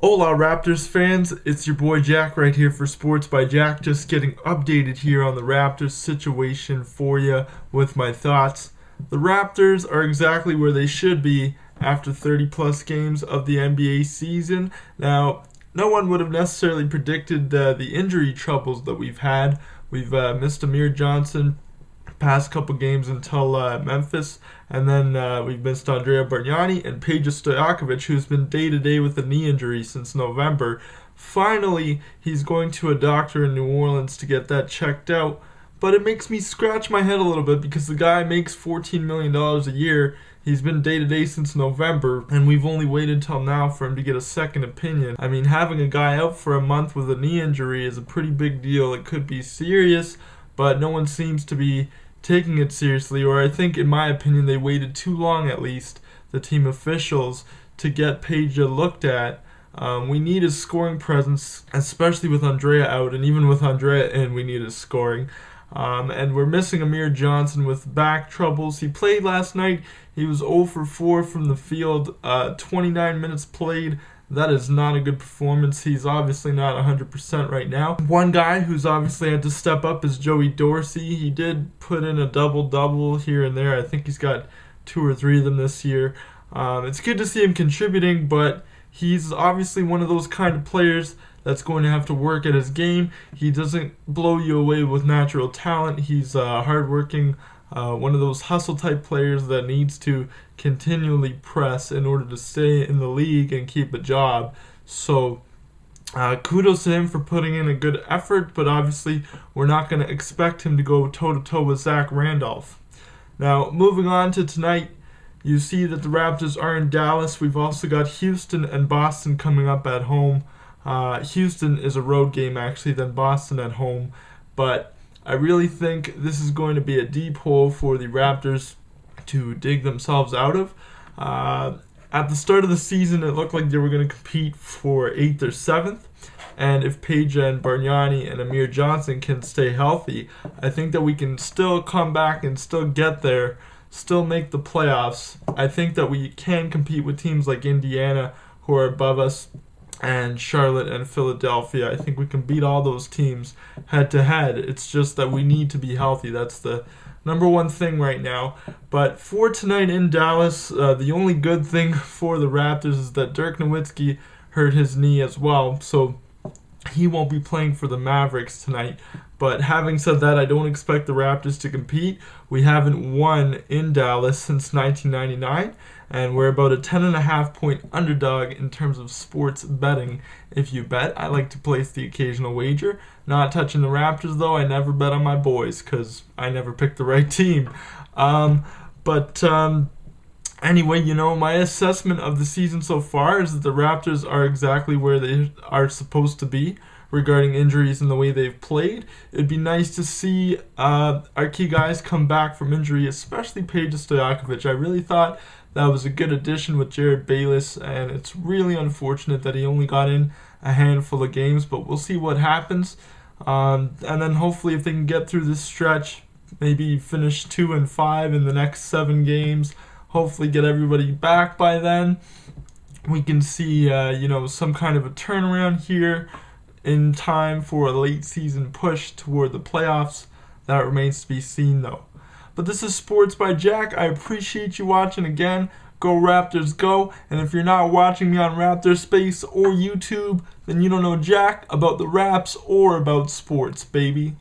Hola Raptors fans, it's your boy Jack right here for Sports by Jack, just getting updated here on the Raptors situation for you with my thoughts. The Raptors are exactly where they should be after 30 plus games of the NBA season. Now, no one would have necessarily predicted the injury troubles that we've had. We've missed Amir Johnson past couple games until Memphis, and then we've missed Andrea Bargnani and Peja, who's been day-to-day with a knee injury since November. Finally, he's going to a doctor in New Orleans to get that checked out, but it makes me scratch my head a little bit because the guy makes $14 million a year. He's been day-to-day since November, and we've only waited till now for him to get a second opinion. I mean, having a guy out for a month with a knee injury is a pretty big deal. It could be serious, but no one seems to be taking it seriously, or I think, in my opinion, they waited too long, at least, the team officials, to get Peja looked at. We need his scoring presence, especially with Andrea out, and even with Andrea in, we need his scoring. And we're missing Amir Johnson with back troubles. He played last night. He was 0 for 4 from the field, 29 minutes played. That is not a good performance. He's obviously not 100% right now. One guy who's obviously had to step up is Joey Dorsey. He did put in a double-double here and there. I think he's got 2 or 3 of them this year. It's good to see him contributing, but he's obviously one of those kind of players that's going to have to work at his game. He doesn't blow you away with natural talent. He's hardworking, one of those hustle-type players that needs to continually press in order to stay in the league and keep a job. So kudos to him for putting in a good effort, but obviously we're not going to expect him to go toe-to-toe with Zach Randolph. Now, moving on to tonight, you see that the Raptors are in Dallas. We've also got Houston and Boston coming up at home. Houston is a road game, actually, then Boston at home. But I really think this is going to be a deep hole for the Raptors to dig themselves out of. At the start of the season, it looked like they were going to compete for 8th or 7th. And if Peja and Bargnani and Amir Johnson can stay healthy, I think that we can still come back and still get there, still make the playoffs. I think that we can compete with teams like Indiana, who are above us, and Charlotte and Philadelphia. I think we can beat all those teams head to head. It's just that we need to be healthy. That's the number one thing right now. But for tonight in Dallas, the only good thing for the Raptors is that Dirk Nowitzki hurt his knee as well, so he won't be playing for the Mavericks tonight. But having said that, I don't expect the Raptors to compete. We haven't won in Dallas since 1999, and we're about a 10.5 point underdog in terms of sports betting. If you bet, I like to place the occasional wager. Not touching the Raptors, though. I never bet on my boys because I never picked the right team. Anyway, my assessment of the season so far is that the Raptors are exactly where they are supposed to be regarding injuries and the way they've played. It'd be nice to see our key guys come back from injury, especially Peja. I really thought that was a good addition with Jared Bayless, and it's really unfortunate that he only got in a handful of games, but we'll see what happens. And then hopefully if they can get through this stretch, maybe finish 2-5 in the next 7 games, hopefully get everybody back by then, we can see some kind of a turnaround here in time for a late season push toward the playoffs. That remains to be seen, though. But this is Sports by Jack. I appreciate you watching again. Go Raptors, go. And if you're not watching me on Raptor Space or YouTube, then you don't know jack about the Raps or about sports, baby.